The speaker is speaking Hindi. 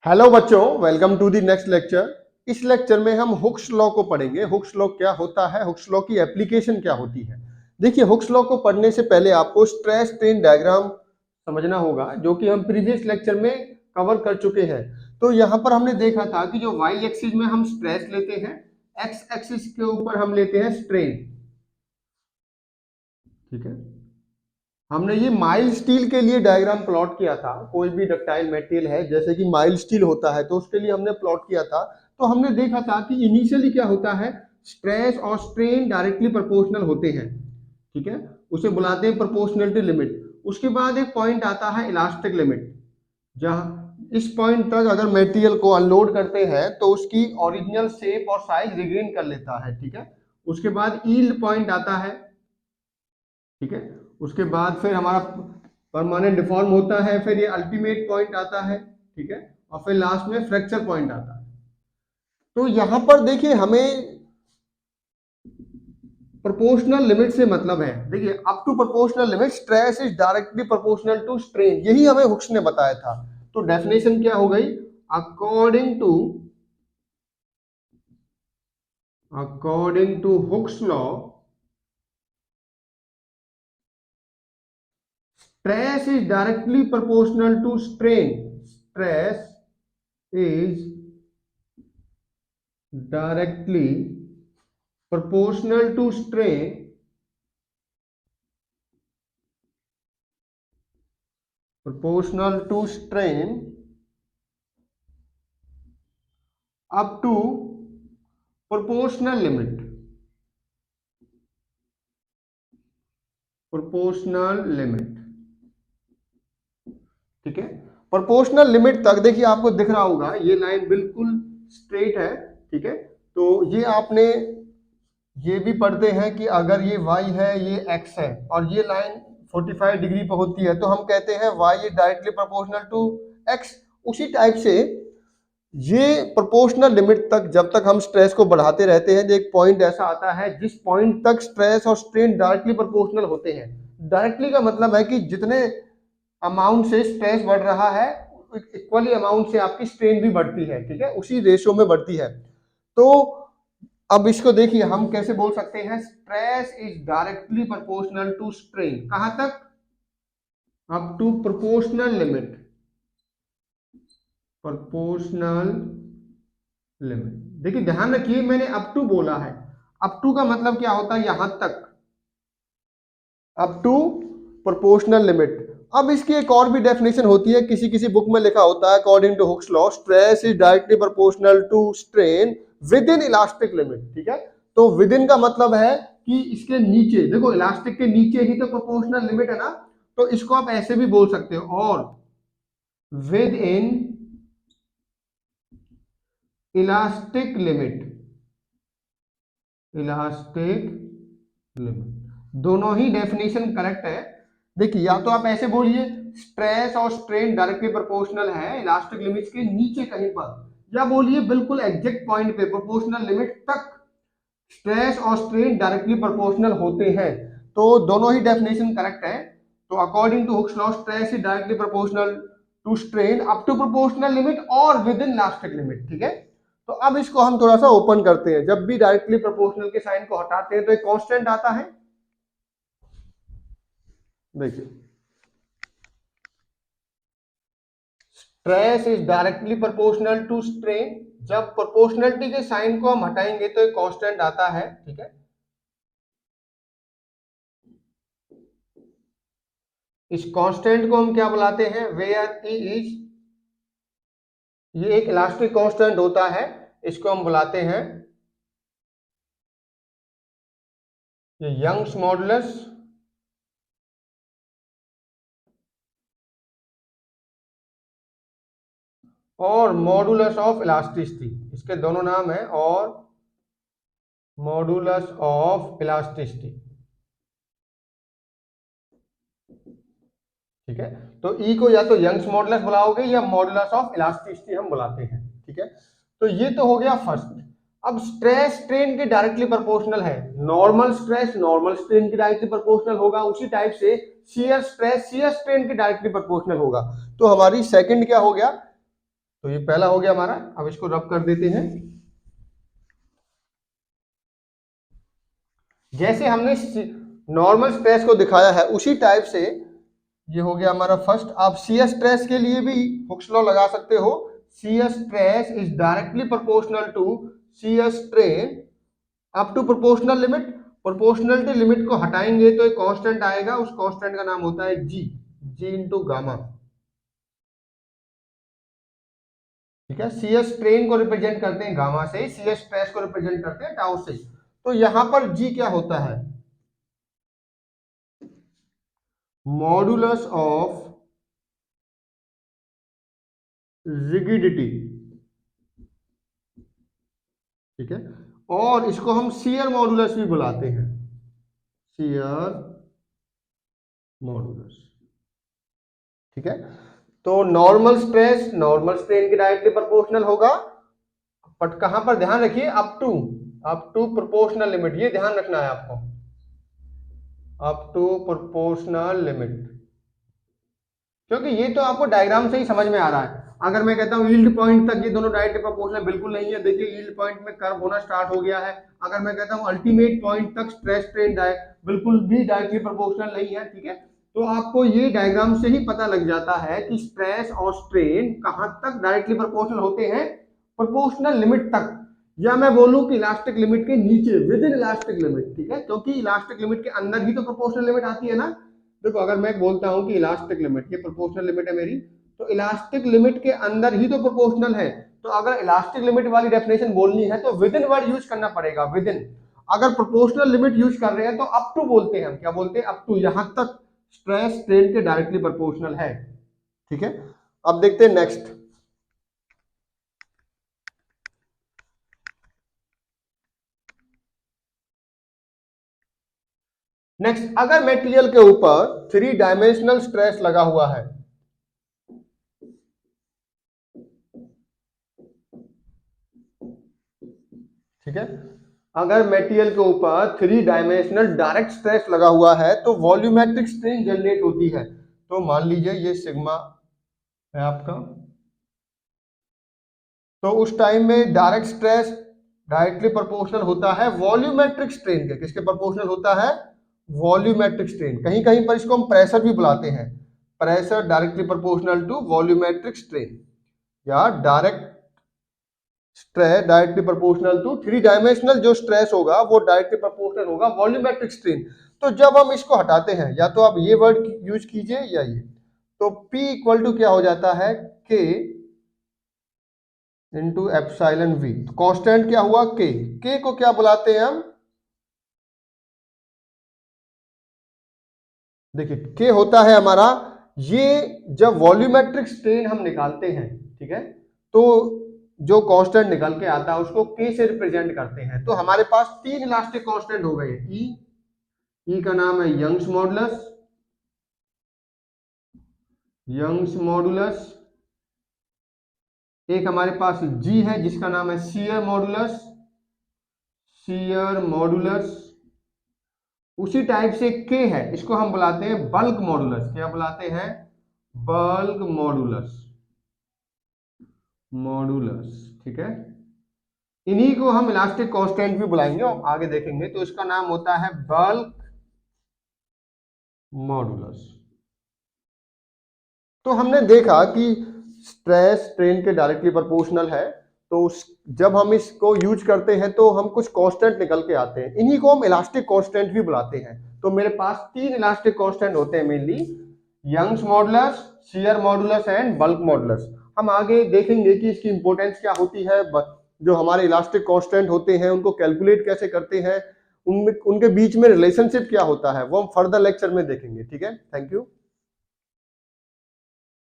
हेलो बच्चों, welcome to the next lecture. इस लेक्चर में हम हुक्स लॉ को पढ़ेंगे। हुक्स लॉ क्या होता है, हुक्स लॉ की एप्लीकेशन क्या होती है। देखिए, हुक्स लॉ को पढ़ने से पहले आपको स्ट्रेस स्ट्रेन डायग्राम समझना होगा, जो कि हम प्रीवियस लेक्चर में कवर कर चुके हैं। तो यहाँ पर हमने देखा था कि जो वाई एक्सिस में हम स्ट्रेस लेते हैं, एक्स एक्सिस के ऊपर हम लेते हैं स्ट्रेन। ठीक है, हमने ये माइल्ड स्टील के लिए डायग्राम प्लॉट किया था। कोई भी डक्टाइल मटेरियल है, जैसे कि माइल्ड स्टील होता है, तो उसके लिए हमने प्लॉट किया था। तो हमने देखा था कि इनिशियली क्या होता है, स्ट्रेस और स्ट्रेन डायरेक्टली प्रोपोर्शनल होते हैं। ठीक है, उसे बुलाते हैं प्रोपोर्शनलिटी लिमिट। उसके बाद एक पॉइंट आता है इलास्टिक लिमिट, जहां इस पॉइंट तक अगर मटेरियल को अनलोड करते हैं तो उसकी ओरिजिनल शेप और साइज रिगेन कर लेता है। ठीक है, उसके बाद यील्ड पॉइंट आता है। ठीक है, उसके बाद फिर हमारा परमानेंट डिफॉर्म होता है, फिर ये अल्टीमेट पॉइंट आता है। ठीक है, और फिर लास्ट में फ्रैक्चर पॉइंट आता है। तो यहां पर देखिए, हमें प्रोपोर्शनल लिमिट से मतलब है। देखिए, up to proportional limit stress is directly proportional to strain, यही हमें हुक्स ने बताया था। तो डेफिनेशन क्या हो गई, according to Hooke's law, stress is directly proportional to strain. Stress is directly proportional to strain up to proportional limit. ठीक है, प्रोपोर्शनल लिमिट तक। देखिए, आपको दिख रहा होगा ये लाइन बिल्कुल स्ट्रेट है। ठीक है, तो ये आपने ये भी पढ़ते हैं कि अगर ये y है, ये x है, और ये लाइन 45 डिग्री पर होती है, तो हम कहते हैं y is directly proportional to x। उसी टाइप से ये प्रोपोर्शनल लिमिट तक, जब तक हम स्ट्रेस को बढ़ाते रहते हैं, एक पॉइंट ऐसा आता है जिस पॉइंट तक स्ट्रेस और स्ट्रेन डायरेक्टली प्रोपोर्शनल होते हैं। डायरेक्टली का मतलब है कि जितने अमाउंट से स्ट्रेस बढ़ रहा है, इक्वली अमाउंट से आपकी स्ट्रेन भी बढ़ती है। ठीक है, उसी रेशियो में बढ़ती है। तो अब इसको देखिए, हम कैसे बोल सकते हैं, stress is directly proportional to strain. कहां तक, up to proportional limit. Proportional limit, देखिए ध्यान रखिए, मैंने अप टू बोला है। अप टू का मतलब क्या होता है, यहां तक, अप टू प्रोपोर्शनल लिमिट। अब इसकी एक और भी डेफिनेशन होती है, किसी किसी बुक में लिखा होता है, according to Hooke's law stress is directly proportional to strain within elastic limit. ठीक है, तो विद इन का मतलब है कि इसके नीचे, देखो इलास्टिक के नीचे ही तो प्रोपोर्शनल लिमिट है ना, तो इसको आप ऐसे भी बोल सकते हो, और विद इन इलास्टिक लिमिट। दोनों ही डेफिनेशन करेक्ट है। देखिए, या तो आप ऐसे बोलिए स्ट्रेस और स्ट्रेन डायरेक्टली प्रोपोर्शनल है इलास्टिक लिमिट के नीचे कहीं पर, या बोलिए बिल्कुल एग्जैक्ट पॉइंट पे प्रोपोर्शनल लिमिट तक स्ट्रेस और स्ट्रेन डायरेक्टली प्रोपोर्शनल होते हैं। तो दोनों ही डेफिनेशन करेक्ट है। तो according to Hooke's law stress is directly proportional to strain up to proportional limit और विद इन इलास्टिक लिमिट। ठीक है, तो अब इसको हम थोड़ा सा ओपन करते हैं। जब भी डायरेक्टली प्रोपोर्शनल के साइन को हटाते हैं तो एक कांस्टेंट आता है। देखिए, stress is directly proportional to strain, जब प्रोपोर्शनलिटी के साइन को हम हटाएंगे तो एक कांस्टेंट आता है। ठीक है, इस कांस्टेंट को हम क्या बुलाते हैं, वेयर ई इज, ये एक इलास्टिक कांस्टेंट होता है, इसको हम बुलाते हैं यंग्स मॉडुलस और मॉडुलस ऑफ इलास्टिसिटी। इसके दोनों नाम है, और मॉडुलस ऑफ इलास्टिसिटी। ठीक है, तो ई को या तो यंग्स मॉडुलस बुलाओगे या मॉडुलस ऑफ इलास्टिसिटी हम बुलाते हैं। ठीक है, तो ये तो हो गया फर्स्ट। अब स्ट्रेस स्ट्रेन के डायरेक्टली प्रोपोर्शनल है। नॉर्मल स्ट्रेस नॉर्मल स्ट्रेन के डायरेक्टली प्रोपोर्शनल होगा, उसी टाइप से शियर स्ट्रेस शियर स्ट्रेन के डायरेक्टली प्रोपोर्शनल होगा। तो हमारी सेकंड क्या हो गया, तो ये पहला हो गया हमारा। अब इसको रब कर देते हैं। जैसे हमने नॉर्मल स्ट्रेस को दिखाया है उसी टाइप से ये हो गया हमारा फर्स्ट। आप शियर स्ट्रेस के लिए भी हुक्स लॉ लगा सकते हो। Shear stress is directly proportional to shear strain up to proportional limit. Proportionality limit को हटाएंगे तो एक कांस्टेंट आएगा, उस कांस्टेंट का नाम होता है जी, जी इंटू गामा। ठीक है, शियर स्ट्रेन को रिप्रेजेंट करते हैं गामा से, शियर स्ट्रेस को रिप्रेजेंट करते हैं टाउ से। तो यहां पर जी क्या होता है? Modulus of rigidity. ठीक है, और इसको हम शियर मॉडुलस भी बुलाते हैं, शियर मॉडुलस। ठीक है, तो नॉर्मल स्ट्रेस नॉर्मल स्ट्रेन के डायरेक्टली प्रोपोर्शनल होगा, बट कहां पर ध्यान रखिए, अप टू प्रोपोर्शनल लिमिट, ये ध्यान रखना है आपको, अप टू प्रोपोर्शनल लिमिट। क्योंकि ये तो आपको डायग्राम से ही समझ में आ रहा है। अगर मैं कहता हूं यील्ड पॉइंट तक ये दोनों डायरेक्टली प्रोपोर्शनल, बिल्कुल नहीं है। देखिए यील्ड पॉइंट में कर्व होना स्टार्ट हो गया है। अगर मैं कहता हूं अल्टीमेट पॉइंट तक स्ट्रेस स्ट्रेन बिल्कुल भी डायरेक्टली प्रोपोर्शनल नहीं है। ठीक है, तो आपको ये डायग्राम से ही पता लग जाता है कि स्ट्रेस और स्ट्रेन कहां तक डायरेक्टली प्रोपोर्शनल होते हैं, प्रोपोर्शनल लिमिट तक, या मैं बोलूं कि इलास्टिक लिमिट के नीचे, विद इन इलास्टिक लिमिट। ठीक है, क्योंकि इलास्टिक लिमिट के अंदर ही तो प्रोपोर्शनल लिमिट आती है ना। देखो अगर मैं बोलता हूं कि इलास्टिक लिमिट, ये प्रोपोर्शनल लिमिट है मेरी, तो इलास्टिक लिमिट के अंदर ही तो प्रोपोर्शनल है। तो अगर इलास्टिक लिमिट वाली डेफिनेशन बोलनी है तो विद इन वर्ड यूज करना पड़ेगा, विद इन। अगर प्रोपोर्शनल लिमिट यूज कर रहे हैं तो अप टू बोलते हैं हम, क्या बोलते हैं, अप टू, यहां तक स्ट्रेस स्ट्रेन के डायरेक्टली प्रोपोर्शनल है। ठीक है, अब देखते हैं नेक्स्ट। नेक्स्ट, अगर मेटेरियल के ऊपर 3 डायमेंशनल स्ट्रेस लगा हुआ है, ठीक है, अगर मेटेरियल के ऊपर 3 डायमेंशनल डायरेक्ट स्ट्रेस लगा हुआ है तो वॉल्यूमेट्रिक स्ट्रेन जनरेट होती है। तो मान लीजिए ये सिग्मा है आपका, तो उस टाइम में डायरेक्ट स्ट्रेस डायरेक्टली प्रोपोर्शनल होता है वॉल्यूमेट्रिक स्ट्रेन के। किसके प्रोपोर्शनल होता है? Volumetric strain. कहीं कहीं पर इसको हम प्रेशर भी बुलाते हैं, pressure directly proportional to volumetric strain, या direct stress directly proportional to 3 dimensional जो स्ट्रेस होगा वो डायरेक्टली प्रोपोर्शनल होगा वॉल्यूमेट्रिक स्ट्रेन। तो जब हम इसको हटाते हैं, या तो आप ये वर्ड यूज कीजिए या ये, तो P इक्वल टू क्या हो जाता है, K into epsilon V। Constant क्या हुआ, K को क्या बुलाते हैं हम, देखिए K होता है हमारा, ये जब वॉल्यूमेट्रिक स्ट्रेन हम निकालते हैं, ठीक है, तो जो कांस्टेंट निकल के आता है उसको K से रिप्रेजेंट करते हैं। तो हमारे पास 3 इलास्टिक कांस्टेंट हो गए। E का नाम है यंग्स मॉडुलस, यंग्स मॉडुलस। एक हमारे पास G है जिसका नाम है शियर मॉडुलस, शियर मॉडुलस। उसी टाइप से K है, इसको हम बुलाते हैं बल्क मॉडुलस। क्या बुलाते हैं? Bulk modulus, modulus. ठीक है, इन्हीं को हम इलास्टिक कांस्टेंट भी बुलाएंगे और आगे देखेंगे। तो इसका नाम होता है बल्क मॉडुलस। तो हमने देखा कि स्ट्रेस स्ट्रेन के डायरेक्टली प्रोपोर्शनल है, तो जब हम इसको यूज करते हैं तो हम कुछ कांस्टेंट निकल के आते हैं, इन्हीं को हम इलास्टिक कांस्टेंट भी बुलाते हैं। तो मेरे पास 3 इलास्टिक कांस्टेंट होते हैं mainly, Young's modulus, shear modulus and bulk modulus. हम आगे देखेंगे कि इसकी इंपॉर्टेंस क्या होती है, जो हमारे इलास्टिक कांस्टेंट होते हैं उनको कैलकुलेट कैसे करते हैं, उनके बीच में रिलेशनशिप क्या होता है, वो हम फर्दर लेक्चर में देखेंगे। ठीक है, थैंक यू।